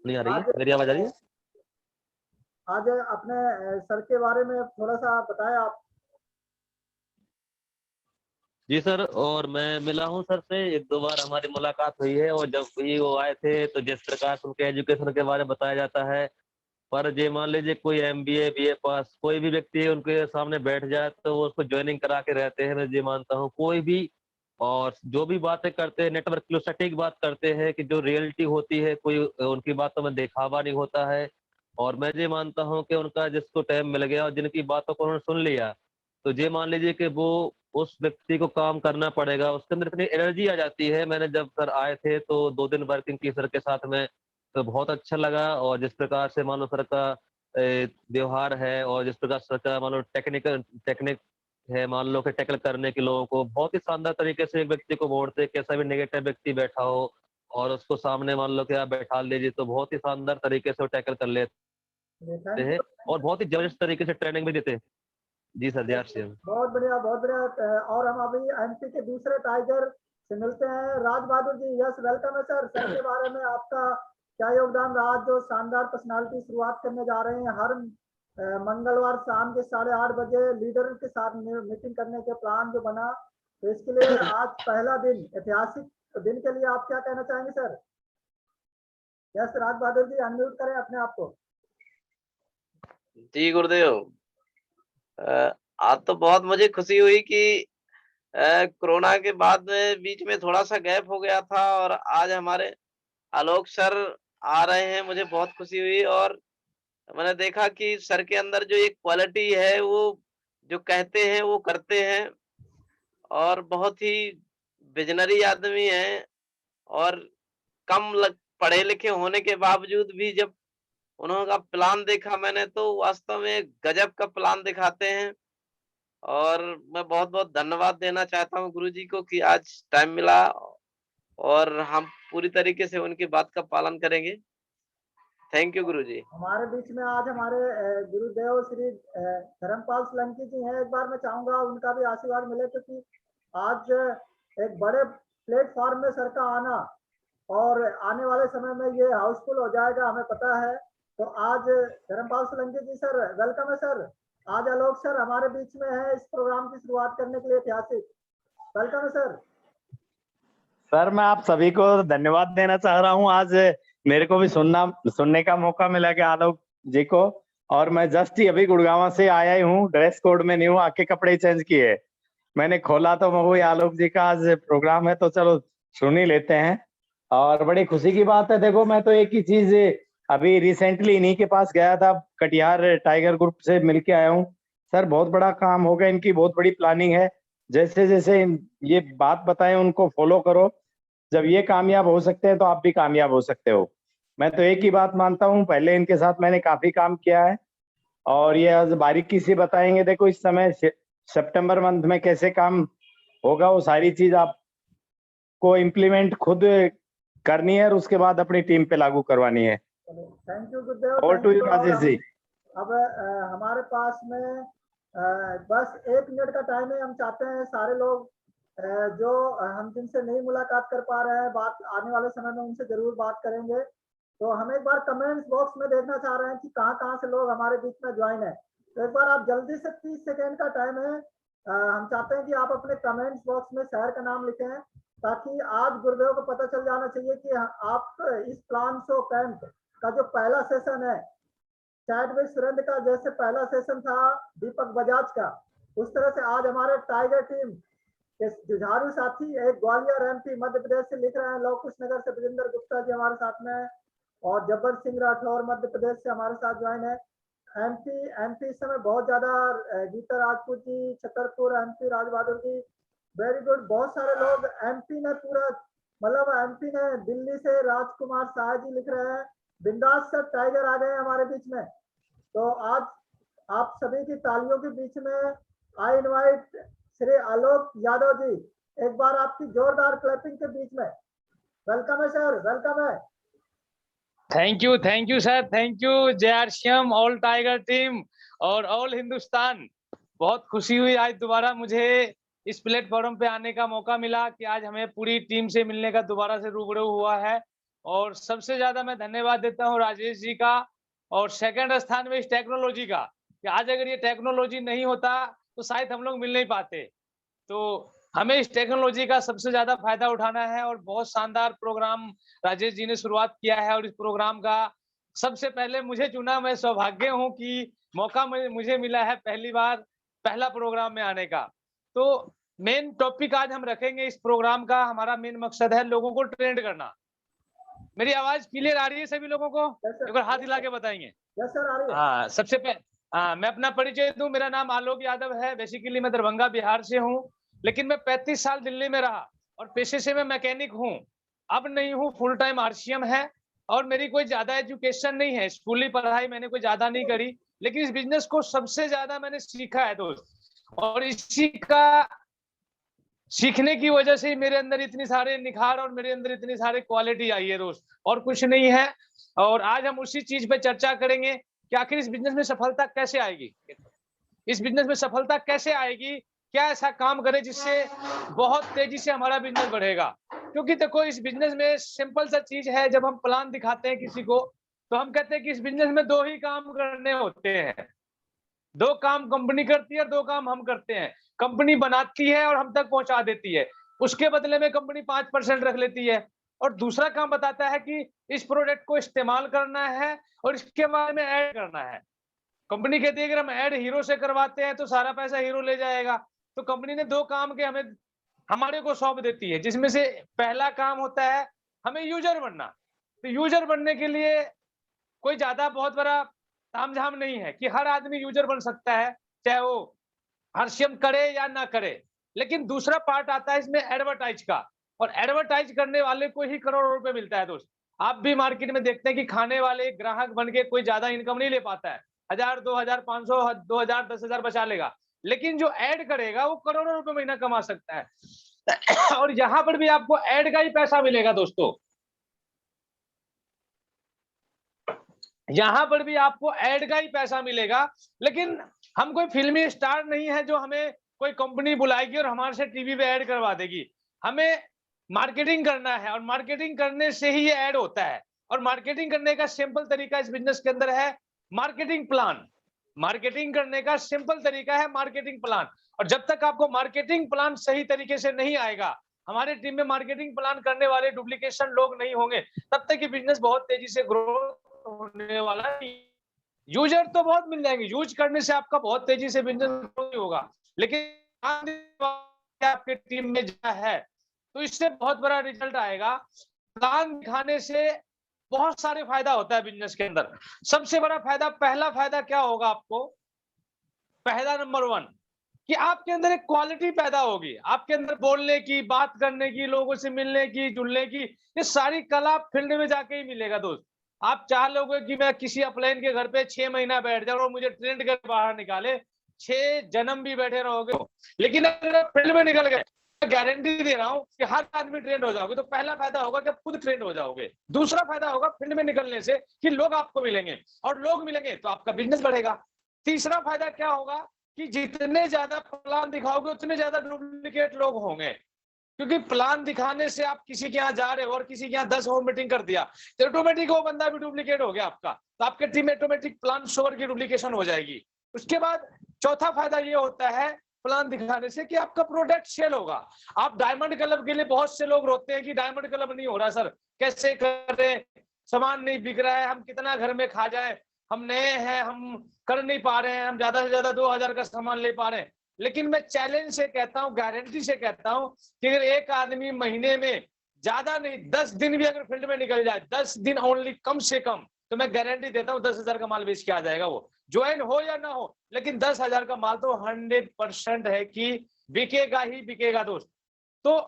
नहीं आ रही है, आज मेरी आवाज आ रही है? आज अपने सर के बारे में थोड़ा सा बताएं आप। जी सर, और मैं मिला हूँ सर से, एक दो बार हमारी मुलाकात हुई है, और जब भी वो आए थे तो जिस प्रकार से उनके एजुकेशन के बारे में बताया जाता है, पर ये मान लीजिए कोई एमबीए बीए पास कोई भी व्यक्ति उनके सामने बैठ जाए तो वो उसको ज्वाइनिंग करा के रहते हैं, मैं ये मानता हूँ कोई भी। और जो भी बातें करते हैं नेटवर्क की सटीक बात करते हैं कि जो रियलिटी होती है, कोई उनकी बातों में दिखावा नहीं होता है। और मैं ये मानता हूँ कि उनका जिसको टाइम मिल गया और जिनकी बातों को उन्होंने सुन लिया, तो ये मान लीजिए कि वो उस व्यक्ति को काम करना पड़ेगा, उसके अंदर इतनी एनर्जी आ जाती है। मैंने जब सर आए थे तो 2 दिन वर्किंग की सर के साथ में, तो बहुत अच्छा लगा। और जिस प्रकार से मान लो सर का व्यवहार है, और जिस प्रकार सर का मान लो टेक्निक है, मान लो कि टैकल करने के लोगों को बहुत ही शानदार तरीके से एक व्यक्ति को मोड़ते, कैसा भी नेगेटिव व्यक्ति बैठा हो और उसको सामने मान लो कि आप बैठा लीजिए तो बहुत ही शानदार तरीके से वो टैकल कर लेते थैंक हैं, यू। और बहुत ही जबरदस्त तरीके से ट्रेनिंग भी देते हैं। जी सर, जय श्री राम। बहुत बढ़िया बहुत बढ़िया। और हम अभी एमपी के दूसरे टाइगर से मिलते हैं, राज बहादुर जी। यस, वेलकम है सर। सर के बारे में आपका क्या योगदान रहा, जो शानदार पर्सनालिटी शुरुआत करने जा रहे हैं हर मंगलवार शाम के 8:30 बजे लीडर के साथ मीटिंग करने के प्लान जो बना, तो इसके लिए आज पहला दिन, ऐतिहासिक दिन के लिए आप क्या कहना चाहेंगे sir? Yes Raj Bahadur ji, unmute करें अपने आप को। जी गुरुदेव, आज तो बहुत मुझे खुशी हुई कि कोरोना के बाद में बीच में थोड़ा सा गैप हो गया था, और आज हमारे आलोक सर आ रहे हैं। मुझे बहुत खुशी हुई, और मैंने देखा कि सर के अंदर जो एक क्वालिटी है, वो जो कहते हैं वो करते हैं, और बहुत ही विजनरी आदमी हैं। और पढ़े लिखे होने के बावजूद भी जब उन्होंने प्लान देखा मैंने, तो वास्तव में गजब का प्लान दिखाते हैं। और मैं बहुत-बहुत धन्यवाद देना चाहता हूँ गुरुजी को कि आज टाइम मिला, और हम पूरी तरीके से उनकी बात का पालन करेंगे। थैंक यू गुरुजी। हमारे बीच में आज हमारे गुरुदेव श्री धर्मपाल सोलंकी जी हैं। एक बार मैं चाहूंगा उनका भी आशीर्वाद मिले, क्योंकि आज एक बड़े प्लेटफॉर्म में सर का आना, और आने वाले समय में ये हाउसफुल हो जाएगा, हमें पता है। तो आज धर्मपाल सोलंकी जी सर, वेलकम है सर। आज आलोक सर हमारे बीच में है इस प्रोग्राम की शुरुआत करने के लिए, ऐतिहासिक। वेलकम है सर। सर मैं आप सभी को धन्यवाद देना चाह रहा हूँ। आज मेरे को भी सुनने का मौका मिला कि आलोक जी को, और मैं जस्ट ही अभी गुड़गांव से आया ही हूँ, ड्रेस कोड में नहीं हूँ, आके कपड़े चेंज किए। मैंने खोला तो वही आलोक जी का आज प्रोग्राम है, तो चलो सुन ही लेते हैं। और बड़ी खुशी की बात है। देखो, मैं तो एक ही चीज अभी रिसेंटली इन्हीं के पास गया था, कटिहार टाइगर ग्रुप से मिलके आया हूँ। सर बहुत बड़ा काम होगा, इनकी बहुत बड़ी प्लानिंग है। जैसे जैसे ये बात बताएं उनको फॉलो करो, जब ये कामयाब हो सकते हैं तो आप भी कामयाब हो सकते हो। मैं तो एक ही बात मानता हूँ, पहले इनके साथ मैंने काफी काम किया है, और ये आज बारीकी से बताएंगे। देखो इस समय सितंबर मंथ में कैसे काम होगा, वो सारी चीज आपको इम्प्लीमेंट खुद करनी है, और उसके बाद अपनी टीम पे लागू करवानी है। थैंक यू गुरुदेव, और थैंक टू यू। यू और राजेश जी। अब हमारे पास में बस 1 मिनट का टाइम है। हम चाहते हैं सारे लोग जो हम जिनसे नहीं मुलाकात कर पा रहे हैं, बात आने वाले समय में उनसे जरूर बात करेंगे। तो हम एक बार कमेंट्स बॉक्स में देखना चाह रहे हैं कि कहाँ कहाँ से लोग हमारे बीच में ज्वाइन है। तो एक बार आप जल्दी से, 30 सेकेंड का टाइम है, हम चाहते हैं कि आप अपने कमेंट्स बॉक्स में शहर का नाम लिखें, ताकि आज गुरुदेव को पता चल जाना चाहिए कि आप इस प्लान शो कैंप का जो पहला सेशन है, चैटविक सुरेंद्र का जैसे पहला सेशन था दीपक बजाज का, उस तरह से आज हमारे टाइगर टीम के जुझारू साथी, एक ग्वालियर एमपी मध्य प्रदेश से लिख रहे हैं, लव कुश नगर से ब्रजेंद्र गुप्ता जी हमारे साथ में, और जब्बर सिंह राठौर मध्य प्रदेश से हमारे साथ ज्वाइन है। एमपी इस समय बहुत ज्यादा, Gita Rajput ji Chhatarpur MP, Raj Bahadur ji, very good. बहुत सारे लोग एमपी ने पूरा, मतलब एमपी ने, दिल्ली से राजकुमार शाह जी लिख रहे हैं, बिंदास सर टाइगर आ गए हमारे बीच में। तो आज आप सभी की तालियों के बीच में आई इनवाइट श्री आलोक यादव जी, एक बार आपकी जोरदार क्लैपिंग के बीच में। वेलकम है सर, वेलकम है। Thank you sir, thank you जय ऑल टाइगर टीम और ऑल हिंदुस्तान। बहुत खुशी हुई आज दोबारा मुझे इस प्लेटफॉर्म पे आने का मौका मिला कि आज हमें पूरी टीम से मिलने का दोबारा से रूबरू हुआ है। और सबसे ज्यादा मैं धन्यवाद देता हूँ राजेश जी का, और सेकंड स्थान में इस टेक्नोलॉजी का, कि आज अगर ये टेक्नोलॉजी नहीं होता तो शायद हम लोग मिल नहीं पाते। तो हमें इस टेक्नोलॉजी का सबसे ज्यादा फायदा उठाना है, और बहुत शानदार प्रोग्राम राजेश जी ने शुरुआत किया है, और इस प्रोग्राम का सबसे पहले मुझे चुना। मैं सौभाग्य हूँ कि मौका मुझे मिला है पहली बार पहला प्रोग्राम में आने का। तो मेन टॉपिक आज हम रखेंगे इस प्रोग्राम का, हमारा मेन मकसद है लोगों को ट्रेंड करना। मेरी आवाज क्लियर आ रही है सभी लोगों को? यस सर, एक बार हाथ हिला के बताएंगे। यस सर, आ रही है। हाँ, सबसे पहले मैं अपना परिचय दूं। मेरा नाम आलोक यादव है। बेसिकली मैं दरभंगा बिहार से हूँ, लेकिन मैं 35 साल दिल्ली में रहा, और पेशे से मैं मैकेनिक हूँ। अब नहीं हूँ, फुल टाइम आरसीएम है, और मेरी कोई ज्यादा एजुकेशन नहीं है, स्कूली पढ़ाई मैंने कोई ज्यादा नहीं करी, लेकिन इस बिजनेस को सबसे ज्यादा मैंने सीखा है दोस्त। और इसी का सीखने की वजह से ही मेरे अंदर इतनी सारे निखार और मेरे अंदर इतनी सारे क्वालिटी आई है दोस्त, और कुछ नहीं है। और आज हम उसी चीज पे चर्चा करेंगे कि आखिर इस बिजनेस में सफलता कैसे आएगी, इस बिजनेस में सफलता कैसे आएगी, क्या ऐसा काम करे जिससे बहुत तेजी से हमारा बिजनेस बढ़ेगा। क्योंकि देखो, इस बिजनेस में सिंपल सा चीज है, जब हम प्लान दिखाते हैं किसी को तो हम कहते हैं कि इस बिजनेस में 2 ही काम करने होते हैं। 2 काम कंपनी करती है और 2 काम हम करते हैं। कंपनी बनाती है और हम तक पहुंचा देती है, उसके बदले में कंपनी 5% रख लेती है। और दूसरा काम बताता है कि इस प्रोडक्ट को इस्तेमाल करना है और इसके बारे में ऐड करना है। कंपनी कहती है अगर हम ऐड हीरो से करवाते हैं तो सारा पैसा हीरो ले जाएगा। तो कंपनी ने 2 काम के हमें हमारे को सौंप देती है, जिसमें से पहला काम होता है हमें यूजर बनना। तो यूजर बनने के लिए कोई ज्यादा बहुत बड़ा तामझाम नहीं है कि हर आदमी यूजर बन सकता है, चाहे वो हर्षियम करे या ना करे। लेकिन दूसरा पार्ट आता है इसमें एडवर्टाइज का, और एडवर्टाइज करने वाले को ही करोड़ों रुपए मिलता है दोस्त। आप भी मार्केट में देखते हैं कि खाने वाले ग्राहक बन के कोई ज्यादा इनकम नहीं ले पाता है, 1000, 2000, 500, 2000, 10,000 बचा लेगा। लेकिन जो ऐड करेगा वो करोड़ों रुपए महीना कमा सकता है। और यहाँ पर भी आपको ऐड का ही पैसा मिलेगा दोस्तों, यहाँ पर भी आपको ऐड का ही पैसा मिलेगा। लेकिन हम कोई फिल्मी स्टार नहीं है जो हमें कोई कंपनी बुलाएगी और हमारे से टीवी पे ऐड करवा देगी। हमें मार्केटिंग करना है, और मार्केटिंग करने से ही ये ऐड होता है। और मार्केटिंग करने का सिंपल तरीका इस बिजनेस के अंदर है मार्केटिंग प्लान। मार्केटिंग करने का सिंपल तरीका है मार्केटिंग प्लान। और जब तक आपको मार्केटिंग प्लान सही तरीके से नहीं आएगा, हमारे टीम में मार्केटिंग प्लान करने वाले डुप्लीकेशन लोग नहीं होंगे, तब तक ये बिजनेस बहुत तेजी से ग्रो होने वाला नहीं। यूजर तो बहुत मिल जाएंगे, यूज करने से आपका बहुत तेजी से बिजनेस नहीं होगा, लेकिन आपके टीम में है तो इससे बहुत बड़ा रिजल्ट आएगा। प्लान दिखाने से बहुत सारे फायदा होता है बिजनेस के अंदर। सबसे बड़ा फायदा, पहला फायदा क्या होगा आपको? पहला नंबर 1 कि आपके अंदर एक क्वालिटी पैदा होगी, आपके अंदर बोलने की, बात करने की, लोगों से मिलने की, जुड़ने की, ये सारी कला फील्ड में जाके ही मिलेगा दोस्त। आप चाह लोगे कि मैं किसी अपलाइन के घर पे 6 महीना बैठ जाऊं और मुझे ट्रेंड कर बाहर निकाले, 6 जन्म भी बैठे रहोगे। लेकिन अगर आप फील्ड में निकल गए, गारंटी दे रहा हूं कि हर आदमी ट्रेंड हो जाओगे। तो पहला फायदा होगा कि आप खुद ट्रेंड हो जाओगे। दूसरा फायदा होगा फील्ड में निकलने से कि लोग आपको मिलेंगे, और लोग मिलेंगे तो आपका बिजनेस बढ़ेगा। तीसरा फायदा क्या होगा कि जितने ज्यादा प्लान दिखाओगे उतने ज्यादा डुप्लीकेट लोग होंगे। क्योंकि प्लान दिखाने से आप किसी के यहाँ जा रहे हो और किसी के यहाँ 10 होम मीटिंग कर दिया तो ऑटोमेटिक वो बंदा भी डुप्लीकेट हो गया आपका, तो आपके टीम में ऑटोमेटिक प्लान शोर की डुप्लीकेशन हो जाएगी। उसके बाद चौथा फायदा ये होता है प्लान दिखाने से कि आपका प्रोडक्ट सेल होगा। आप डायमंड क्लब के लिए बहुत से लोग रोते हैं कि डायमंड क्लब नहीं हो रहा सर, कैसे कर रहे, सामान नहीं बिक रहा है, हम कितना घर में खा जाए, हम नए हैं, हम कर नहीं पा रहे हैं, हम ज्यादा से ज्यादा 2000 का सामान ले पा रहे हैं। लेकिन मैं चैलेंज से कहता हूं, गारंटी से कहता हूं कि अगर एक आदमी महीने में ज्यादा नहीं 10 दिन भी अगर फील्ड में निकल जाए, 10 दिन ओनली कम से कम, तो मैं गारंटी देता हूं 10,000 का माल बेच के आ जाएगा। वो ज्वाइन हो या ना हो, लेकिन 10,000 का माल तो 100% है कि बिकेगा ही बिकेगा दोस्त। तो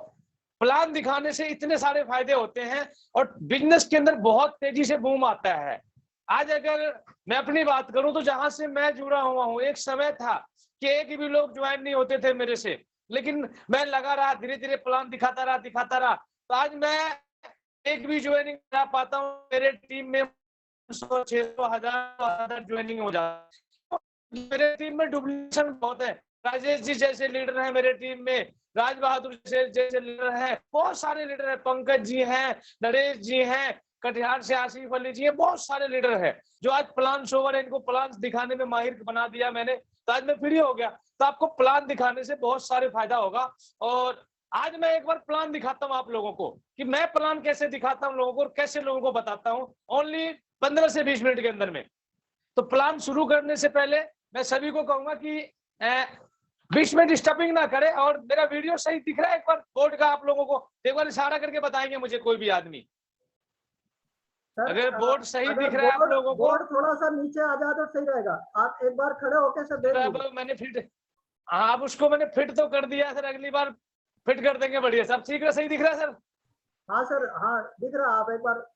प्लान दिखाने से इतने सारे फायदे होते हैं और बिजनेस के अंदर बहुत तेजी से बूम आता है। आज अगर मैं अपनी बात करूं तो जहां से मैं जुड़ा हुआ हूं, एक समय था कि एक भी लोग ज्वाइन नहीं होते थे मेरे से, लेकिन मैं लगा रहा, धीरे धीरे प्लान दिखाता रहा, तो आज मैं एक भी ज्वाइनिंग करा पाता हूँ। मेरे टीम में 100, 600, 1000 ज्वाइनिंग हो जाता है। मेरे टीम में डुप्लीकेशन बहुत है, राजेश जी जैसे लीडर हैं मेरे टीम में, राज बहादुर जैसे लीडर हैं, बहुत सारे लीडर हैं, पंकज जी हैं, नरेश जी हैं, कटिहार से आसिफ अली जी हैं, बहुत सारे लीडर हैं जो आज प्लान शोवर है, इनको प्लान दिखाने में माहिर बना दिया मैंने, तो आज मैं फ्री हो गया। तो आपको प्लान दिखाने से बहुत सारे फायदा होगा। और आज मैं एक बार प्लान दिखाता हूं आप लोगों को कि मैं प्लान कैसे दिखाता हूं लोगों को और कैसे लोगों को बताता हूं, ओनली 15 से 20 मिनट के अंदर में। तो प्लान शुरू करने से पहले मैं सभी को कहूंगा कि 20 मिनट स्टॉपिंग ना करें। और मेरा वीडियो सही दिख रहा है एक बार बोर्ड का आप लोगों को, एक बार इशारा करके बताएंगे मुझे कोई भी आदमी, सर, अगर बोर्ड सही अगर दिख रहा है आप लोगों को। बोर्ड थोड़ा सा नीचे आ जाए तो सही रहेगा, आप एक बार खड़े होके सर देख लीजिए। अब मैंने फिट, हाँ अब उसको मैंने फिट तो कर दिया सर, अगली बार फिट कर देंगे। बढ़िया सब ठीक है, सही दिख रहा है सर? हाँ सर, हाँ दिख रहा है, आप एक बार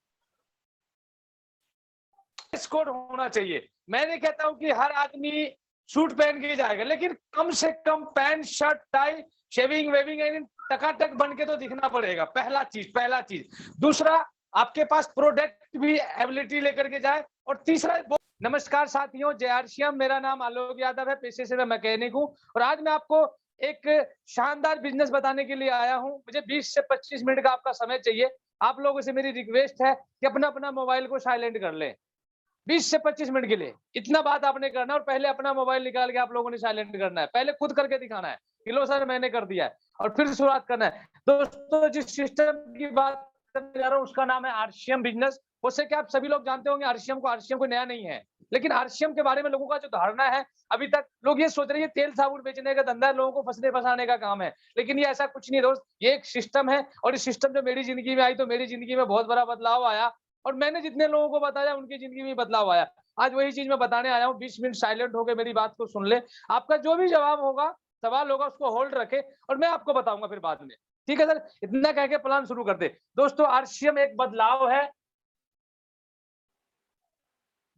कोड होना चाहिए। मैं नहीं कहता हूं कि हर आदमी सूट पहन के जाएगा, लेकिन कम से कम pant shirt tie shaving waving यानी टकाटक बन के तो दिखना पड़ेगा, पहला चीज। दूसरा, आपके पास प्रोडक्ट भी एबिलिटी लेकर के जाए। और तीसरा, नमस्कार साथियों, जय आरसीएम, मेरा नाम आलोक यादव है, पेशे से मैं मैकेनिक हूं और आज मैं आपको एक शानदार बिजनेस बताने के लिए आया हूं। मुझे 20 से 25 मिनट का आपका समय चाहिए। आप लोगों से मेरी रिक्वेस्ट है कि अपना अपना मोबाइल को साइलेंट कर लें 20 से 25 मिनट के लिए। इतना बात आपने करना और पहले अपना मोबाइल निकाल के आप लोगों ने साइलेंट करना है, पहले खुद करके दिखाना है कि लो सर मैंने कर दिया है, और फिर शुरुआत करना है। दोस्तों, जिस सिस्टम की बात करने जा रहा हूं उसका नाम है आरसीएम बिजनेस। उससे क्या आप सभी लोग जानते होंगे आरसीएम कोई नया नहीं है, लेकिन आरसीएम के बारे में लोगों का जो धारणा है, अभी तक लोग ये सोच रहे हैं तेल साबुन बेचने का धंधा है, लोगों को फंसने फंसाने का काम है, लेकिन ये ऐसा कुछ नहीं दोस्त। ये एक सिस्टम है और इस सिस्टम जो मेरी जिंदगी में आई तो मेरी जिंदगी में बहुत बड़ा बदलाव आया और मैंने जितने लोगों को बताया उनकी जिंदगी में बदलाव आया। आज वही चीज मैं बताने आया हूँ। 20 मिनट साइलेंट होकर मेरी बात को सुन ले, आपका जो भी जवाब होगा, सवाल होगा, उसको होल्ड रखे और मैं आपको बताऊंगा फिर बाद में। ठीक है सर, इतना कह के प्लान शुरू कर दे। दोस्तों, आरसीएम एक बदलाव है,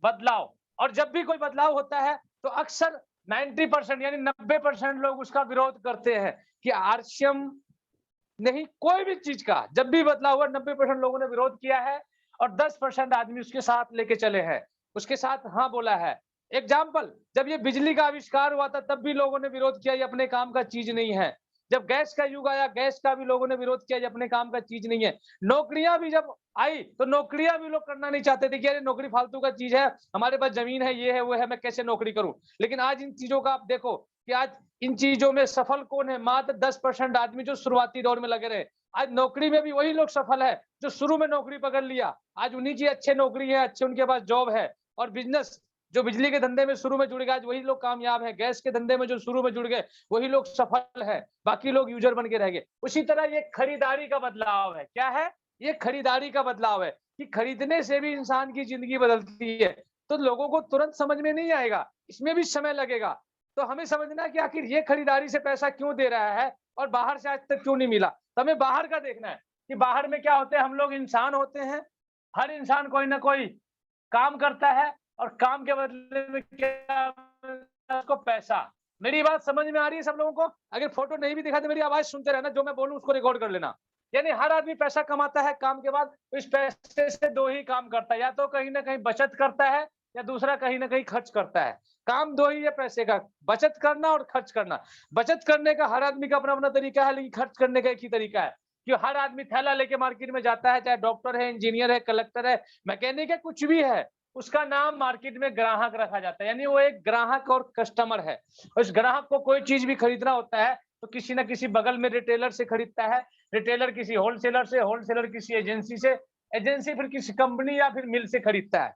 बदलाव। और जब भी कोई बदलाव होता है तो अक्सर 90% यानी 90% लोग उसका विरोध करते हैं कि आरसीएम नहीं, कोई भी चीज का जब भी बदलाव हुआ 90% लोगों ने विरोध किया है और 10% आदमी उसके साथ लेके चले हैं, उसके साथ हाँ बोला है। एग्जाम्पल, जब ये बिजली का आविष्कार हुआ था तब भी लोगों ने विरोध किया, ये अपने काम का चीज नहीं है। जब गैस का युग आया, गैस का भी लोगों ने विरोध किया, ये अपने काम का चीज नहीं है। नौकरियां भी जब आई तो नौकरियां भी लोग करना नहीं चाहते थे कि अरे नौकरी फालतू का चीज है, हमारे पास जमीन है, ये है वो है, मैं कैसे नौकरी करूं। लेकिन आज इन चीजों का आप देखो कि आज इन चीजों में सफल कौन है, मात्र 10% आदमी जो शुरुआती दौर में लगे रहे। आज नौकरी में भी वही लोग सफल है जो शुरू में नौकरी पकड़ लिया, आज उन्हीं की अच्छे नौकरी है, अच्छे उनके पास जॉब है। और बिजनेस, जो बिजली के धंधे में शुरू में जुड़ गए, आज वही लोग कामयाब है। गैस के धंधे में जो शुरू में जुड़ गए वही लोग सफल है, बाकी लोग यूजर बन के रह गए। उसी तरह ये खरीदारी का बदलाव है। क्या है? ये खरीदारी का बदलाव है कि खरीदने से भी इंसान की जिंदगी बदलती है। तो लोगों को तुरंत समझ में नहीं आएगा, इसमें भी समय लगेगा। तो हमें समझना है कि आखिर ये खरीदारी से पैसा क्यों दे रहा है और बाहर से आज तक क्यों नहीं मिला। तो हमें बाहर का देखना है कि बाहर में क्या होते हैं। हम लोग इंसान होते हैं, हर इंसान कोई ना कोई काम करता है और काम के बदले में क्या मिलता है उसको? पैसा। मेरी बात समझ में आ रही है सब लोगों को? अगर फोटो नहीं भी दिखाते मेरी आवाज सुनते रहना, जो मैं बोलूं उसको रिकॉर्ड कर लेना। यानी हर आदमी पैसा कमाता है काम के बाद, तो इस पैसे से दो ही काम करता है, या तो कहीं ना कहीं बचत करता है या दूसरा कहीं ना कहीं खर्च करता है। काम दो ही है पैसे का, बचत करना और खर्च करना। बचत करने का हर आदमी का अपना अपना तरीका है, लेकिन खर्च करने का एक ही तरीका है कि हर आदमी थैला लेके मार्केट में जाता है, चाहे डॉक्टर है, इंजीनियर है, कलेक्टर है, मैकेनिक है, कुछ भी है, उसका नाम मार्केट में ग्राहक रखा जाता है। यानी वो एक ग्राहक और कस्टमर है। उस ग्राहक को कोई चीज भी खरीदना होता है तो किसी ना किसी बगल में रिटेलर से खरीदता है, रिटेलर किसी होलसेलर से, होलसेलर किसी एजेंसी से, एजेंसी फिर किसी कंपनी या फिर मिल से खरीदता है।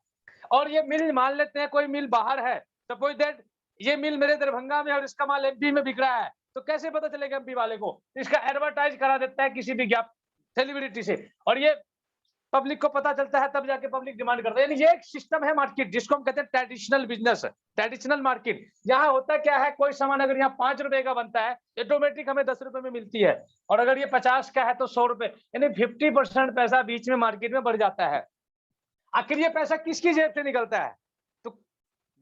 और ये मिल, मान लेते हैं कोई मिल बाहर है, सपोज दैट ये मिल मेरे दरभंगा में और इसका माल एमपी में बिक रहा है, तो कैसे पता चलेगा एमपी वाले को? इसका एडवर्टाइज करा देता है किसी विज्ञापन सेलिब्रिटी से, और ये पब्लिक को पता चलता है, तब जाके पब्लिक डिमांड करता है। यानी ये एक सिस्टम है मार्केट, जिसको हम कहते हैं ट्रेडिशनल बिजनेस, ट्रेडिशनल मार्केट। यहाँ होता क्या है, कोई सामान अगर यहाँ 5 रुपए का बनता है, ऑटोमेटिक हमें 10 रुपए में मिलती है, और अगर ये 50 का है तो 100 रुपए, यानी 50% पैसा बीच में मार्केट में बढ़ जाता है। आखिर ये पैसा किसकी जेब से निकलता है? तो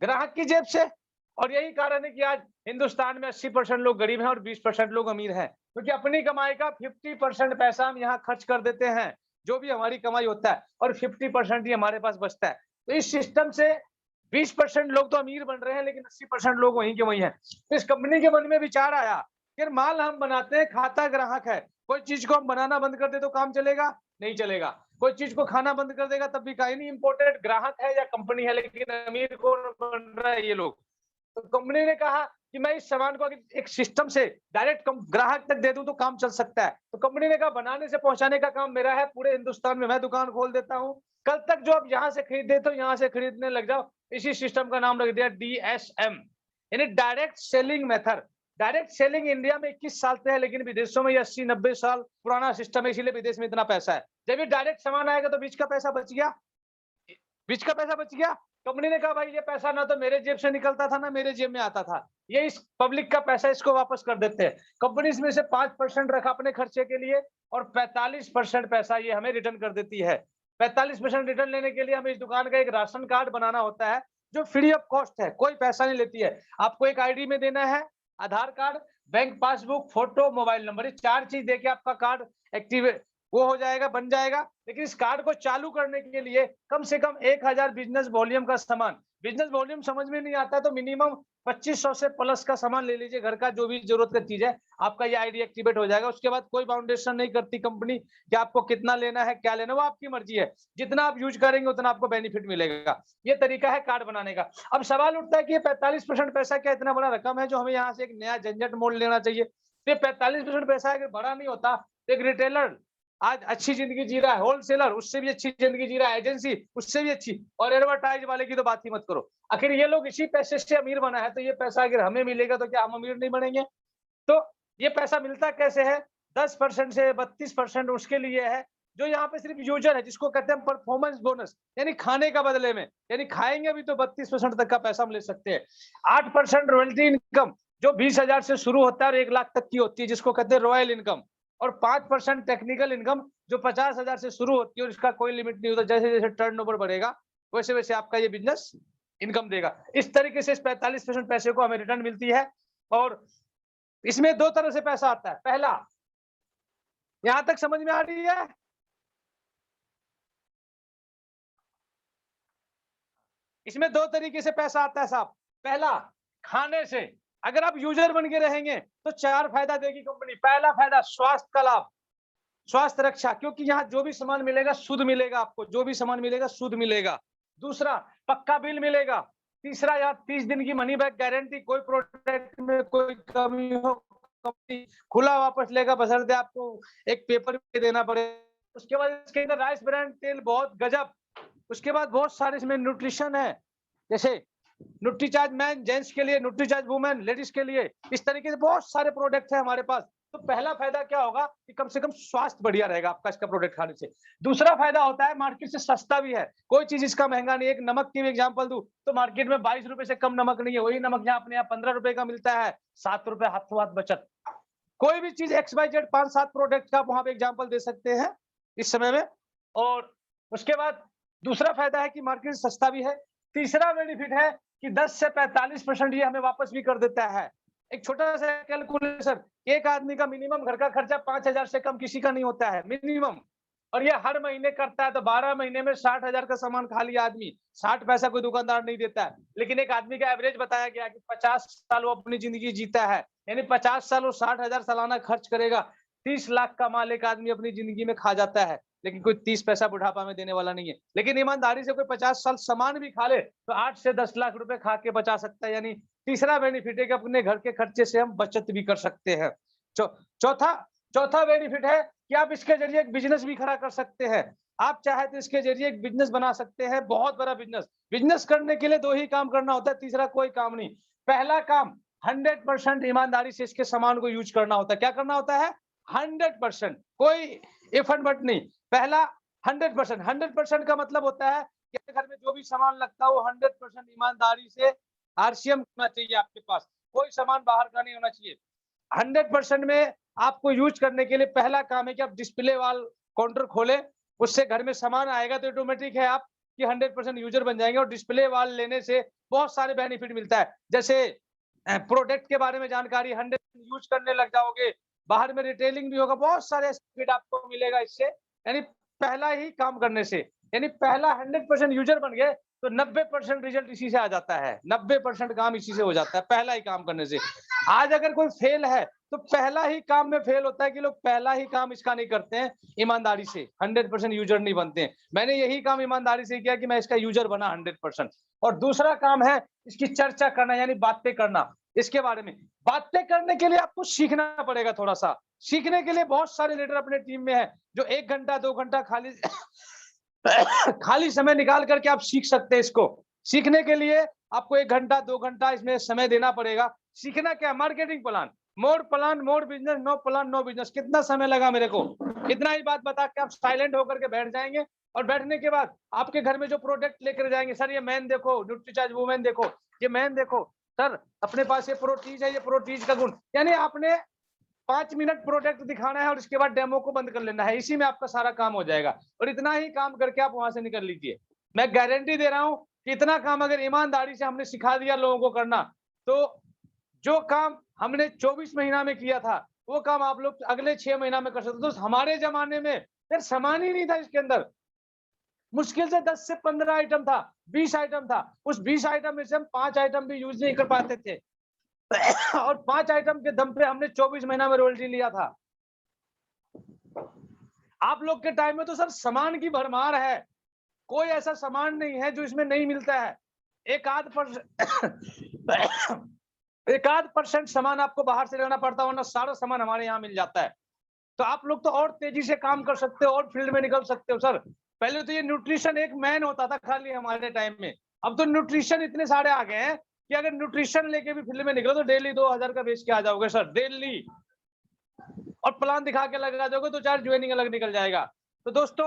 ग्राहक की जेब से। और यही कारण है कि आज हिंदुस्तान में 80% लोग गरीब हैं और 20% लोग अमीर हैं, क्योंकि अपनी कमाई का 50% पैसा हम यहाँ खर्च कर देते हैं, जो भी हमारी कमाई होता है, और 50% ही हमारे पास बचता है। तो इस सिस्टम से 20% लोग तो अमीर बन रहे हैं, लेकिन 80% लोग वहीं के वहीं हैं। तो इस कंपनी के मन में विचार आया कि माल हम बनाते हैं, खाता ग्राहक है। कोई चीज को हम बनाना बंद कर दे तो काम चलेगा? नहीं चलेगा। कोई चीज को खाना बंद कर देगा तब भी कहीं नहीं, इंपोर्टेड ग्राहक है या कंपनी है, लेकिन अमीर कौन बन रहा है? ये लोग। तो कंपनी ने कहा कि मैं इस सामान को अगर एक सिस्टम से डायरेक्ट ग्राहक तक दे दूं तो काम चल सकता है। तो कंपनी ने कहा बनाने से पहुंचाने का काम मेरा है, पूरे हिंदुस्तान में मैं दुकान खोल देता हूं, कल तक जो आप यहाँ से खरीदे तो यहाँ से खरीदने लग जाओ। इसी सिस्टम का नाम रख दिया DSM, यानी direct selling method. Direct selling India में 21 साल से है, लेकिन विदेशों में 80-90 साल पुराना सिस्टम है, इसीलिए विदेश में इतना पैसा है। जब ये डायरेक्ट सामान आएगा तो बीच का पैसा बच गया, बीच का पैसा बच गया। कंपनी ने कहा भाई ये पैसा ना तो मेरे जेब से निकलता था ना मेरे जेब में आता था, ये इस पब्लिक का पैसा, इसको वापस कर देते हैं। कंपनी इसमें से 5% रखा अपने खर्चे के लिए और 45% पैसा ये हमें रिटर्न कर देती है। 45% रिटर्न लेने के लिए हमें इस दुकान का एक राशन कार्ड बनाना होता है, जो फ्री ऑफ कॉस्ट है, कोई पैसा नहीं लेती है। आपको एक ID में देना है, Aadhaar card, bank passbook, photo, mobile number, ये 4 चीज देके आपका कार्ड एक्टिव वो हो जाएगा, बन जाएगा। लेकिन इस कार्ड को चालू करने के लिए कम से कम 1000 बिजनेस वॉल्यूम का सामान, बिजनेस वॉल्यूम समझ में नहीं आता तो मिनिमम 2500 से प्लस का सामान ले लीजिए, घर का जो भी जरूरत का चीज है, आपका ये ID एक्टिवेट हो जाएगा। उसके बाद कोई बाउंडेशन नहीं करती कंपनी कि आपको कितना लेना है, क्या लेना है, वो आपकी मर्जी है। जितना आप यूज करेंगे उतना आपको बेनिफिट मिलेगा। ये तरीका है कार्ड बनाने का। अब सवाल उठता है कि ये 45% पैसा क्या इतना बड़ा रकम है जो हमें यहाँ से एक नया झंझट मोड़ लेना चाहिए? तो 45% पैसा अगर बड़ा नहीं होता तो एक रिटेलर आज अच्छी जिंदगी जी रहा है, होलसेलर उससे भी अच्छी जिंदगी जी रहा है, एजेंसी उससे भी अच्छी, और एडवर्टाइज वाले की तो बात ही मत करो। आखिर ये लोग इसी पैसे से अमीर बना है, तो ये पैसा अगर हमें मिलेगा तो क्या हम अमीर नहीं बनेंगे? तो ये पैसा मिलता कैसे है? 10% से 32% उसके लिए है जो यहाँ पे सिर्फ यूजर है, जिसको कहते हैं परफॉर्मेंस बोनस, यानी खाने का बदले में, यानी खाएंगे भी तो 32% तक का पैसा हम ले सकते हैं। 8% रॉयल्टी इनकम जो 20,000 से शुरू होता है और 1 लाख तक की होती है, जिसको कहते हैं रॉयल इनकम। और 5% टेक्निकल इनकम जो 50,000 से शुरू होती है और इसका कोई लिमिट नहीं होता, जैसे जैसे टर्नओवर बढ़ेगा वैसे वैसे आपका ये बिजनेस इनकम देगा। इस तरीके से इस 45% पैसे को हमें रिटर्न मिलती है। और इसमें 2 तरह से पैसा आता है। पहला, यहां तक समझ में आ रही है? इसमें 2 तरीके से पैसा आता है साहब। पहला, खाने से। अगर आप यूजर बन के रहेंगे तो 4 फायदा देगी कंपनी। पहला फायदा, स्वास्थ्य का लाभ, स्वास्थ्य रक्षा, क्योंकि यहाँ जो भी सामान मिलेगा शुद्ध मिलेगा, आपको जो भी सामान मिलेगा शुद्ध मिलेगा। दूसरा, पक्का बिल मिलेगा। तीसरा, यहाँ 30 दिन की मनी बैक गारंटी, कोई प्रोडक्ट में कोई कमी हो कंपनी खुला वापस लेगा, बशर्ते आपको एक पेपर भी देना पड़े। उसके बाद इसके अंदर राइस ब्रांड तेल बहुत गजब। उसके बाद बहुत सारे इसमें न्यूट्रिशन है, जैसे न्यूट्रीचार्ज मैन जेंट्स के लिए, न्यूट्रीचार्ज वुमेन लेडीज के लिए, इस तरीके से बहुत सारे प्रोडक्ट है हमारे पास। तो पहला फायदा क्या होगा कि कम से कम स्वास्थ्य बढ़िया रहेगा आपका इसका प्रोडक्ट खाने से। दूसरा फायदा होता है मार्केट से सस्ता भी है, कोई चीज इसका महंगा नहीं है। एक नमक की एग्जांपल दूं तो मार्केट में 22 रुपए से कम नमक नहीं है, वही नमक यहाँ अपने यहाँ 15 रुपए का मिलता है, 7 रुपए हाथों हाथ बचत। कोई भी चीज XYZ 5-7 प्रोडक्ट का आप वहां पे एग्जाम्पल दे सकते हैं इस समय में। और उसके बाद दूसरा फायदा है कि मार्केट सस्ता भी है। तीसरा बेनिफिट है कि 10 से 45% ये हमें वापस भी कर देता है। एक छोटा सा कैलकुलेशन, एक आदमी का मिनिमम घर का खर्चा 5,000 से कम किसी का नहीं होता है मिनिमम, और ये हर महीने करता है तो 12 महीने में 60,000 का सामान खा लिया आदमी। 60 पैसा कोई दुकानदार नहीं देता है। लेकिन एक आदमी का एवरेज बताया गया कि 50 साल वो अपनी जिंदगी जीता है, यानी 50 साल वो 60,000 सालाना खर्च करेगा। 30 लाख का माल एक आदमी अपनी जिंदगी में खा जाता है, लेकिन कोई 30 पैसा बुढ़ापा में देने वाला नहीं है। लेकिन ईमानदारी से कोई 50 साल सामान भी खा ले तो 8 से 10 लाख रुपए खा के बचा सकता है। यानी तीसरा बेनिफिट है कि अपने घर के खर्चे से हम बचत भी कर सकते हैं। चौथा बेनिफिट है कि आप इसके जरिए एक बिजनेस भी खड़ा कर सकते हैं। आप चाहे तो इसके जरिए एक बिजनेस बना सकते हैं, बहुत बड़ा बिजनेस। बिजनेस करने के लिए 2 ही काम करना होता है, तीसरा कोई काम नहीं। पहला काम 100% ईमानदारी से इसके सामान को यूज करना होता है। क्या करना होता है? 100%, कोई इफ एंड बट नहीं। पहला 100% का मतलब होता है कि घर में जो भी सामान लगता है वो 100% ईमानदारी से RCM होना चाहिए आपके पास, कोई सामान बाहर का नहीं होना चाहिए। 100% में आपको यूज करने के लिए पहला काम है कि आप डिस्प्ले वाल काउंटर खोले, उससे घर में सामान आएगा तो ऑटोमेटिक है आप कि 100% यूजर बन जाएंगे। और डिस्प्ले वाल लेने से बहुत सारे बेनिफिट मिलता है, जैसे प्रोडक्ट के बारे में जानकारी, 100% यूज करने लग जाओगे, बाहर में रिटेलिंग भी होगा, बहुत सारे बेनिफिट आपको मिलेगा इससे, यानी पहला ही काम करने से। यानी पहला 100% यूजर बन गए तो 90% रिजल्ट इसी से आ जाता है, 90% काम इसी से हो जाता है पहला ही काम करने से। आज अगर कोई फेल है तो पहला ही काम में फेल होता है कि लोग पहला ही काम इसका नहीं करते हैं ईमानदारी से, 100% यूजर नहीं बनते हैं। मैंने यही काम ईमानदारी से किया कि मैं इसका यूजर बना 100%। और दूसरा काम है इसकी चर्चा करना, यानी बातें करना इसके बारे में। बातें करने के लिए आपको सीखना पड़ेगा थोड़ा सा। सीखने के लिए बहुत सारे लीडर अपने टीम में है जो 1 घंटा 2 घंटा खाली खाली समय निकाल करके आप सीख सकते हैं इसको। सीखने के लिए आपको 1 घंटा 2 घंटा इसमें समय देना पड़ेगा। सीखना क्या? Marketing plan, more plan more business, no plan no business. कितना समय लगा मेरे को? इतना ही बात बता के आप साइलेंट होकर के बैठ जाएंगे और बैठने के बाद आपके घर में जो प्रोडक्ट लेकर जाएंगे, सर ये मैन देखो, न्यूट्रीचार्ज वुमेन देखो, ये मैन देखो, सर अपने पास ये प्रोटीज है, ये प्रोटीज का गुण। यानी आपने 5 मिनट प्रोडक्ट दिखाना है और इसके बाद डेमो को बंद कर लेना है। इसी में आपका सारा काम हो जाएगा और इतना ही काम करके आप वहां से निकल लीजिए। मैं गारंटी दे रहा हूं कि इतना काम अगर ईमानदारी से हमने सिखा दिया लोगों को करना, तो जो काम हमने 24 महीना में किया था वो काम आप लोग अगले 6 महीना में कर सकते। तो हमारे जमाने में यार सामान ही नहीं था इसके अंदर, मुश्किल से 10 से 15 आइटम था, 20 आइटम था। उस 20 आइटम में से हम 5 आइटम भी यूज नहीं कर पाते थे और 5 आइटम के दम पे हमने 24 महीना में रॉयल्टी लिया था। आप लोग के टाइम में तो सर सामान की भरमार है, कोई ऐसा सामान नहीं है जो इसमें नहीं मिलता है। एक आध परसेंट सामान आपको बाहर से लेना पड़ता है, वरना सारा सामान हमारे यहाँ मिल जाता है। तो आप लोग तो और तेजी से काम कर सकते हो और फील्ड में निकल सकते हो। सर पहले तो ये न्यूट्रिशन एक मैन होता था खाली हमारे टाइम में, अब तो न्यूट्रिशन इतने सारे आ गए हैं कि अगर न्यूट्रिशन लेके भी फील्ड में निकलो तो डेली 2000 का बेच के आ जाओगे सर, डेली। और प्लान दिखा के लगा दोगे तो 4 ज्वाइनिंग अलग निकल जाएगा। तो दोस्तों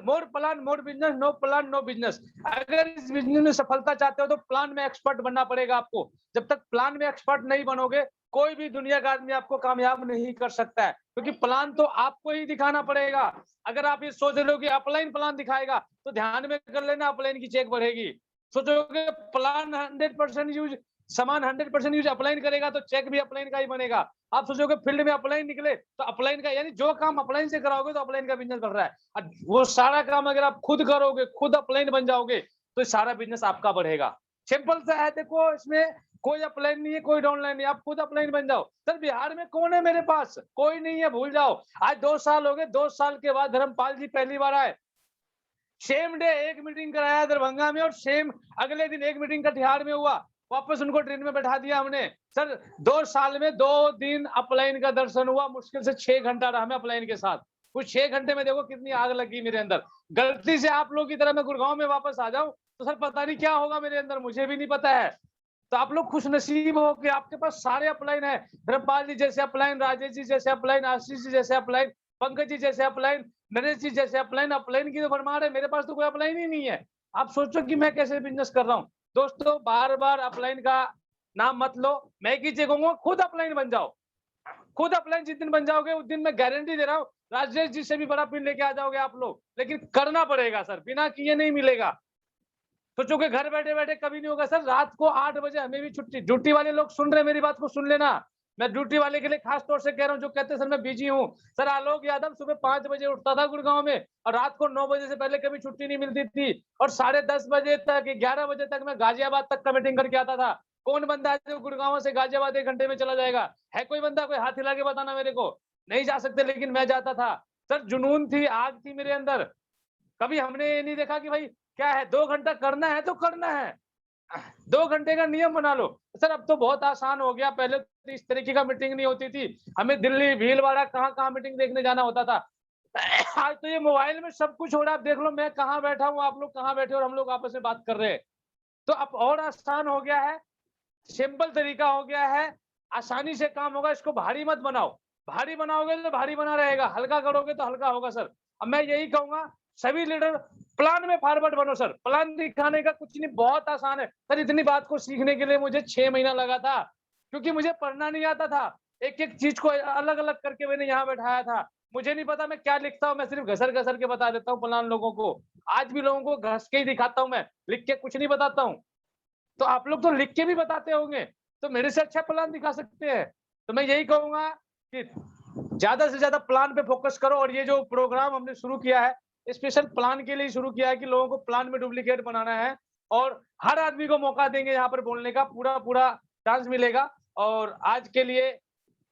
more plan more business, no plan no business. अगर इस बिजनेस में सफलता चाहते हो तो प्लान में एक्सपर्ट बनना पड़ेगा आपको। जब तक प्लान में एक्सपर्ट नहीं बनोगे कोई भी दुनिया का आदमी आपको कामयाब नहीं कर सकता है, क्योंकि प्लान तो आपको ही दिखाना पड़ेगा। अगर आप ये सोच रहे हो कि अपलाइन प्लान दिखाएगा तो ध्यान में कर लेना अपलाइन की चेक बढ़ेगी। सोचोगे प्लान 100% यूज, सामान 100% यूज अपलाइन करेगा तो चेक भी अपलाइन का ही बनेगा। आप सोचोगे फील्ड में अपलाइन निकले तो अपलाइन का, यानी जो काम अपलाइन से कराओगे तो अपलाइन का बिजनेस बढ़ रहा है। और वो सारा काम अगर आप खुद करोगे, खुद अपलाइन बन जाओगे तो सारा बिजनेस आपका बढ़ेगा। सिंपल सा है, देखो इसमें कोई अपलाइन नहीं है, कोई डाउनलाइन नहीं, आप खुद अपलाइन बन जाओ। सर बिहार में कौन है? मेरे पास कोई नहीं है, भूल जाओ। आज 2 साल हो गए, 2 साल के बाद धर्मपाल जी पहली बार आए। सेम डे एक मीटिंग कराया दरभंगा में और सेम अगले दिन एक मीटिंग कटिहार में हुआ। वापस उनको ट्रेन में बैठा दिया हमने। सर 2 साल में 2 दिन अपलाइन का दर्शन हुआ, मुश्किल से 6 घंटा रहा मैं अपलाइन के साथ। कुछ 6 घंटे में देखो कितनी आग लगी मेरे अंदर। गलती से आप लोग की तरह मैं गुड़गांव में वापस आ जाऊं तो सर पता नहीं क्या होगा मेरे अंदर, मुझे भी नहीं पता है। तो आप लोग खुश नसीब हो कि आपके पास सारे अपलाइन है। धर्मपाल जी जैसे अपलाइन, राजेश जी जैसे अपलाइन, आशीष जी जैसे अपलाइन, पंकज जी जैसे अपलाइन, नरेश जी जैसे अपलाइन। अपलाइन की तो भरमार है, मेरे पास तो कोई अपलाइन ही नहीं है। आप सोचो कि मैं कैसे बिजनेस कर रहा हूँ। दोस्तों बार बार अपलाइन का नाम मत लो, मैं एक ही चीज कहूंगा, खुद अपलाइन बन जाओ। खुद अपलाइन जिस दिन बन जाओगे उस दिन मैं गारंटी दे रहा हूँ राजेश जी से भी बड़ा पिन लेके आ जाओगे आप लोग। लेकिन करना पड़ेगा सर, बिना किए नहीं मिलेगा। सोचोगे घर बैठे बैठे कभी नहीं होगा सर। रात को 8 बजे हमें भी छुट्टी, ड्यूटी वाले लोग सुन रहे हैं मेरी बात को सुन लेना। मैं ड्यूटी वाले के लिए खास तौर से कह रहा हूँ जो कहते हैं सर मैं बिजी हूँ। सर आलोक यादव सुबह 5 बजे उठता था गुड़गांव में और रात को 9 बजे से पहले कभी छुट्टी नहीं मिलती थी और 10:30 बजे तक 11 बजे तक मैं गाजियाबाद तक का मीटिंग करके आता था। कौन बंदा है जो गुड़गांव से गाजियाबाद 1 घंटे में चला जाएगा? है कोई बंदा? कोई हाथ हिला के बताना मेरे को। नहीं जा सकते, लेकिन मैं जाता था सर। जुनून थी, आग थी मेरे अंदर। कभी हमने ये नहीं देखा कि भाई क्या है 2 घंटा करना है तो करना है, 2 घंटे का नियम बना लो। सर अब तो बहुत आसान हो गया, पहले तो इस तरीके का मीटिंग नहीं होती थी। हमें दिल्ली भीलवाड़ा कहाँ मीटिंग देखने जाना होता था। आज तो ये मोबाइल में सब कुछ हो रहा है। आप देख लो मैं कहाँ बैठा हूँ, आप लोग कहाँ बैठे हो और हम लोग आपस में बात कर रहे हैं। तो अब और आसान हो गया है, सिंपल तरीका हो गया है, आसानी से काम होगा। इसको भारी मत बनाओ, भारी बनाओगे तो भारी बना रहेगा, हल्का करोगे तो हल्का होगा सर। अब मैं यही कहूंगा सभी लीडर प्लान में फॉरवर्ड बनो सर। प्लान दिखाने का कुछ नहीं, बहुत आसान है सर। इतनी बात को सीखने के लिए मुझे 6 महीना लगा था, क्योंकि मुझे पढ़ना नहीं आता था। एक एक चीज को अलग अलग करके मैंने यहाँ बैठाया था। मुझे नहीं पता मैं क्या लिखता हूँ, मैं सिर्फ घसर घसर के बता देता हूँ प्लान लोगों को। आज भी लोगों को घस के ही दिखाता हूँ, मैं लिख के कुछ नहीं बताता हूँ। तो आप लोग तो लिख के भी बताते होंगे, तो मेरे से अच्छा प्लान दिखा सकते हैं। तो मैं यही कहूंगा कि ज्यादा से ज्यादा प्लान पे फोकस करो। और ये जो प्रोग्राम हमने शुरू किया है स्पेशल प्लान के लिए शुरू किया है कि लोगों को प्लान में डुप्लीकेट बनाना है और हर आदमी को मौका देंगे यहाँ पर बोलने का, पूरा चांस मिलेगा। और आज के लिए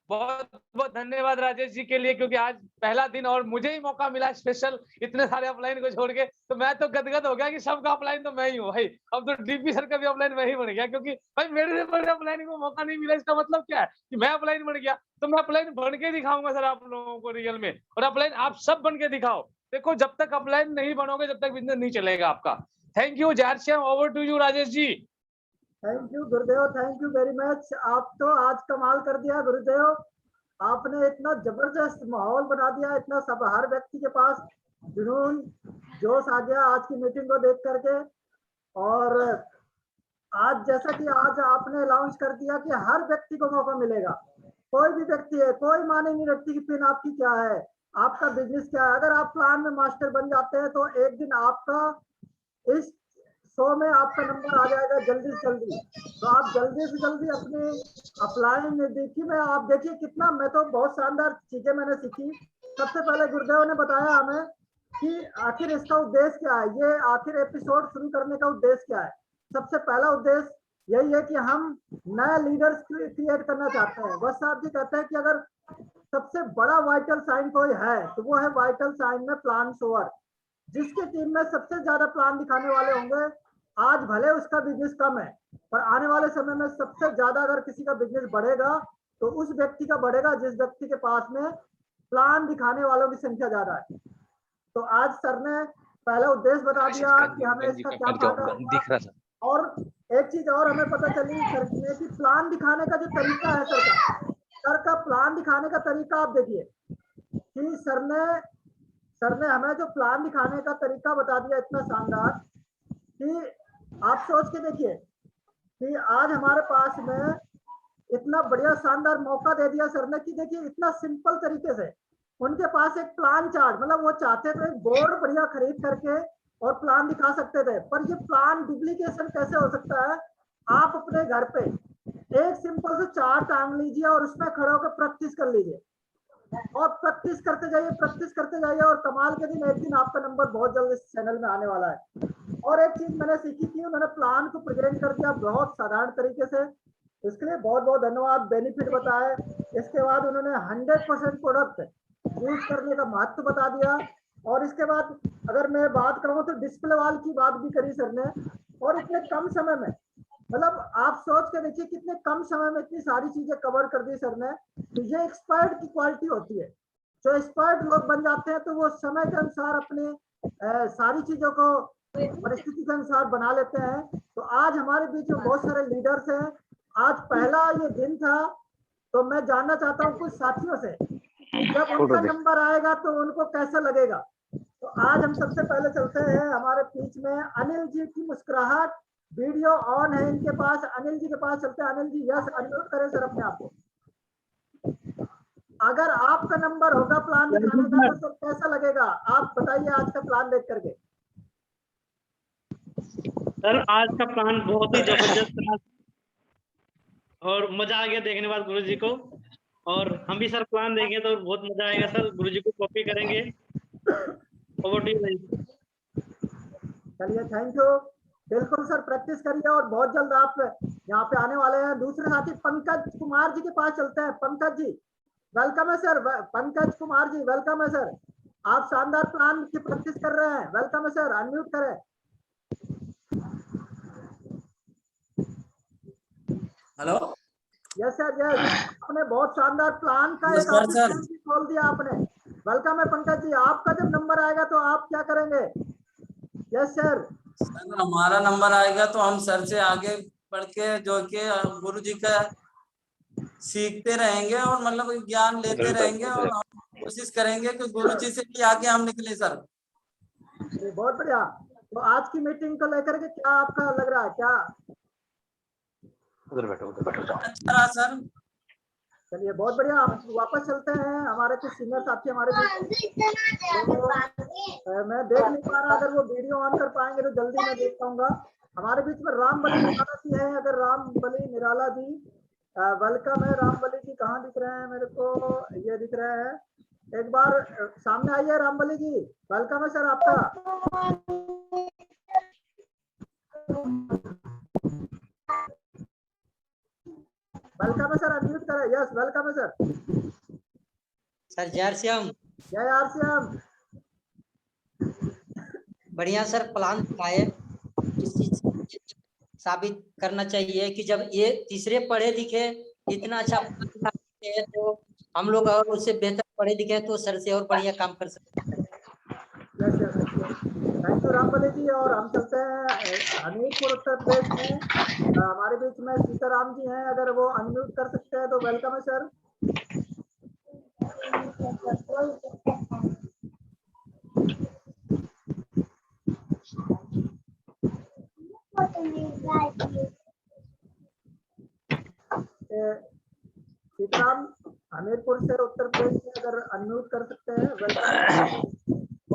बहुत बहुत धन्यवाद राजेश जी के लिए, क्योंकि आज पहला दिन और मुझे ही मौका मिला स्पेशल, इतने सारे अपलाइन को छोड़ के। तो मैं तो गदगद हो गया कि सबका अपलाइन तो मैं ही हूँ भाई। अब तो डीपी सर का भी अपलाइन मैं ही बन गया, क्योंकि भाई मेरे से बड़े अपलाइन को मौका नहीं मिला। इसका मतलब क्या है कि मैं अपलाइन बन गया, तो मैं अपलाइन बन के दिखाऊंगा सर आप लोगों को रियल में। और अपलाइन आप सब बन के दिखाओ। देखो जब तक अपलाइन नहीं बनोगे जब तक बिजनेस नहीं चलेगा आपका। थैंक यू जारश्याम, over to you Rajesh ji. Thank you Gurudev, thank you very much. आप तो आज कमाल कर दिया गुरुदेव। आपने इतना जबरदस्त माहौल बना दिया, इतना सब हर व्यक्ति के पास जुनून जोश आ गया आज की मीटिंग को देख करके। और आज जैसा कि आज आपने अनाउंस कर दिया कि हर व्यक्ति को मौका मिलेगा, कोई भी व्यक्ति है, कोई माने नहीं रखती कि पिन आपकी क्या है, आपका बिजनेस क्या है। अगर आप प्लान में मास्टर बन जाते हैं तो एक दिन आपका इस शो में आपका नंबर आ जाएगा जल्दी से जल्दी। तो आप जल्दी से जल्दी अपने अपलाइन देखिए। मैं आप देखिए कितना, मैं तो बहुत शानदार चीजें मैंने सीखी। सबसे पहले गुरुदेव ने बताया हमें कि आखिर इसका उद्देश्य क्या है, ये आखिर एपिसोड शुरू करने का उद्देश्य क्या है। सबसे पहला उद्देश्य यही है कि हम नए लीडर्स क्रिएट करना चाहते हैं। बस साहब जी कहते हैं कि अगर सबसे बड़ा वाइटल साइन कोई है तो वो है वाइटल साइन में प्लान शोअर। जिसकी टीम में सबसे ज्यादा प्लान दिखाने वाले होंगे, आज भले उसका बिजनेस कम है पर आने वाले समय में सबसे ज्यादा अगर किसी का बिजनेस बढ़ेगा तो उस व्यक्ति का बढ़ेगा जिस व्यक्ति के पास में प्लान दिखाने वालों की संख्या ज्यादा है। तो आज सर ने पहला उद्देश्य बता दिया कि हमें इसका क्या फायदा होगा। और एक चीज और हमें पता चली सर ने कि प्लान दिखाने का जो तरीका है सर का प्लान दिखाने का तरीका आप देखिए कि सर ने हमें जो प्लान दिखाने का तरीका बता दिया इतना शानदार कि आप सोच के देखिए कि आज हमारे पास में इतना बढ़िया शानदार मौका दे दिया सर ने कि देखिए इतना सिंपल तरीके से उनके पास एक प्लान चार्ट, मतलब वो चाहते थे बोर्ड बढ़िया खरीद करके और प्लान दिखा सकते थे, पर ये प्लान डुप्लीकेशन कैसे हो सकता है। आप अपने घर पे एक सिंपल से चार्ट टांग लीजिए और उसमें खड़े होकर प्रैक्टिस कर लीजिए और प्रैक्टिस करते जाइए और कमाल के दिन एक दिन आपका नंबर बहुत जल्द इस चैनल में आने वाला है। और एक चीज मैंने सीखी थी, उन्होंने प्लान को प्रेजेंट कर दिया बहुत साधारण तरीके से, इसके लिए बहुत बहुत धन्यवाद। बेनिफिट बताए, इसके बाद उन्होंने 100% प्रोडक्ट यूज करने का महत्व बता दिया। और इसके बाद अगर मैं बात करूँ तो डिस्प्ले वाल की बात भी करी सर ने। और इतने कम समय में, मतलब आप सोच के देखिए कितने कम समय में इतनी सारी चीजें कवर कर दी सर ने। तो ये एक्सपर्ट की क्वालिटी होती है। जो एक्सपर्ट लोग बन जाते हैं तो वो समय के अनुसार अपने सारी चीजों को परिस्थिति के अनुसार बना लेते हैं। तो आज हमारे बीच में बहुत सारे लीडर्स हैं। आज पहला ये दिन था, तो मैं जानना चाहता हूँ कुछ साथियों से जब उनका नंबर आएगा तो उनको कैसा लगेगा। तो आज हम सबसे पहले चलते हैं हमारे बीच में अनिल जी की मुस्कुराहट, वीडियो ऑन है इनके पास। अनिल जी के पास चलते हैं। अनिल जी यस अनम्यूट करें सर अपने आप को। अगर आपका नंबर होगा प्लान दिखाने का तो सर कैसा लगेगा, आप बताइए आज का प्लान देख करके। सर आज का प्लान बहुत ही जबरदस्त था और मजा आ गया देखने बाद गुरुजी को। और हम भी सर प्लान देंगे तो बहुत मजा आएगा सर, गुरुजी को कॉपी करेंगे। Over to you. चलिए थैंक यू। बिल्कुल सर प्रैक्टिस करिए और बहुत जल्द आप यहाँ पे आने वाले हैं। दूसरे साथी पंकज कुमार जी के पास चलते हैं। पंकज जी वेलकम है सर। पंकज कुमार जी वेलकम है सर। आप शानदार प्लान की प्रैक्टिस कर रहे हैं। वेलकम है सर, अनम्यूट करें। हेलो यस सर यस, आपने बहुत शानदार प्लान का एक ऑफिस खोल दिया आपने। वेलकम है पंकज जी। आपका जब नंबर आएगा तो आप क्या करेंगे। Yes sir. सर हमारा नंबर आएगा तो हम सर से आगे बढ़ के जो कि गुरु जी का सीखते रहेंगे और मतलब ज्ञान लेते रहेंगे और हम कोशिश करेंगे कि गुरु जी से भी आगे हम निकले सर। बहुत बढ़िया। तो आज की मीटिंग को लेकर के क्या आपका लग रहा है, क्या उधर बैठो अच्छा रहा सर। चलिए बहुत बढ़िया। आप वापस चलते हैं हमारे कुछ सीनियर साथी हमारे बीच। तो मैं देख नहीं पा रहा, अगर वो वीडियो ऑन कर पाएंगे तो जल्दी मैं देख पाऊंगा। हमारे बीच में राम बली निराला जी है। अगर राम बली निराला जी वेलकम है। राम बली जी कहाँ दिख रहे हैं मेरे को, ये दिख रहे हैं। एक बार सामने आइए रामबली जी, वेलकम है सर आपका। वेलकम है सर, अनम्यूट करें। यस वेलकम है सर। सर जय श्याम। जय आर श्याम। बढ़िया सर प्लान दिखाए। इस चीज साबित करना चाहिए कि जब ये तीसरे पढ़े लिखे इतना अच्छा प्लान दिखाते हैं तो हम लोग और उससे बेहतर पढ़े लिखे हैं तो सर से और बढ़िया काम कर सकते हैं। Yes yes, thank you Rambali ji. और हम चलते हैं हमीरपुर उत्तर प्रदेश में। हमारे बीच में सीताराम जी हैं, अगर वो अनम्यूट कर सकते हैं तो वेलकम है सर। सीताराम हमीरपुर से उत्तर प्रदेश में अगर अनम्यूट कर सकते हैं वेलकम।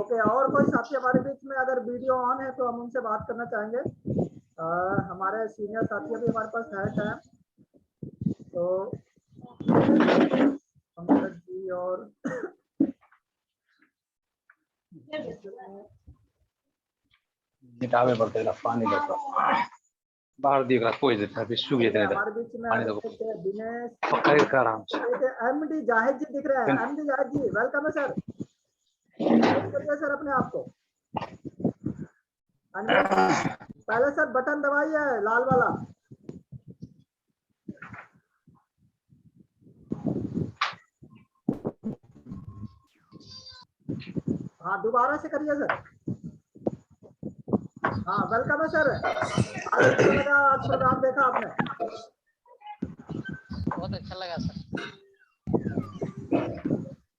ओके, और कोई साथी हमारे बीच में अगर वीडियो ऑन है तो हम उनसे बात करना चाहेंगे। हमारे सीनियर साथी अभी हमारे पास है टाइम, तो पंकज जी और निटावे पड़ते पानी बाहर दिख रहा कोई सूख जाते हमारे बीच में दिनेश आराम से। एमडी जाहिद जी दिख रहे हैं। एमडी जाहिद जी वेलकम है सर। करिए सर अपने आप को पहले सर बटन दबाइए लाल वाला। हाँ दोबारा से करिए सर। हाँ वेलकम है सर। आज अच्छा लगा, आज प्रोग्राम देखा आपने? बहुत अच्छा लगा सर।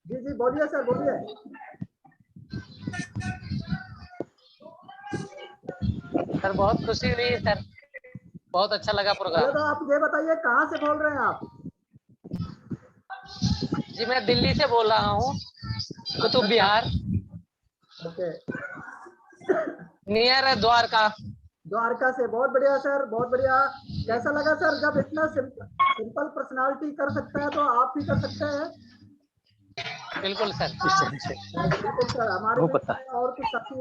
जी जी बोलिए सर, बोलिए। सर बहुत खुशी हुई सर, बहुत अच्छा लगा पहले प्रोग्राम। तो आप ये बताइए कहाँ से बोल रहे हैं आप? जी मैं दिल्ली से बोल रहा हूँ, कुतुब बिहार, ओके, नियर द्वारका। द्वारका से। बहुत बढ़िया सर, बहुत बढ़िया। कैसा लगा सर जब इतना सिंपल पर्सनालिटी कर सकता है तो आप भी कर सकते हैं। बिल्कुल सर। बिल्कुल सर। हमारे बीच में और कुछ साथी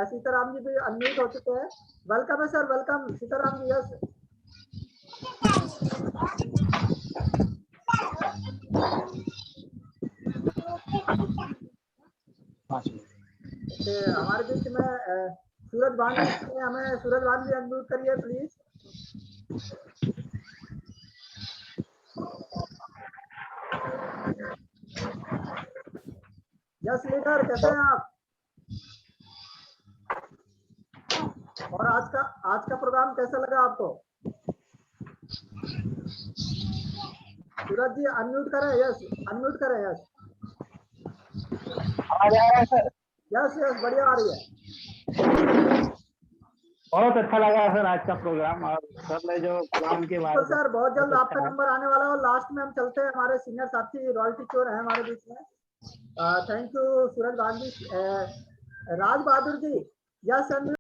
सीताराम जी भी अनम्यूट हो चुके हैं। वेलकम है sir, welcome Sitaram ji. Yes हमारे बीच में सूरज भान जी, हमें सूरज भान जी अनम्यूट करिए प्लीज। यस लीडर, कैसे हैं आप? और आज का प्रोग्राम कैसा लगा आपको? सूरज जी अनम्यूट करें। यस अनम्यूट करें। यस आवाज आ रहा है सर? यस यस बढ़िया आ रही है। बहुत अच्छा लगा सर आज का प्रोग्राम, और सर ने जो प्लान के बारे तो में। सर बहुत जल्द बहुत आपका अच्छा है। नंबर आने वाला है। और लास्ट में हम चलते हैं, हमारे सीनियर साथी रॉयल्टी चोर है हमारे बीच में। थैंक यू सूरज भान जी। राज बहादुर जी, यस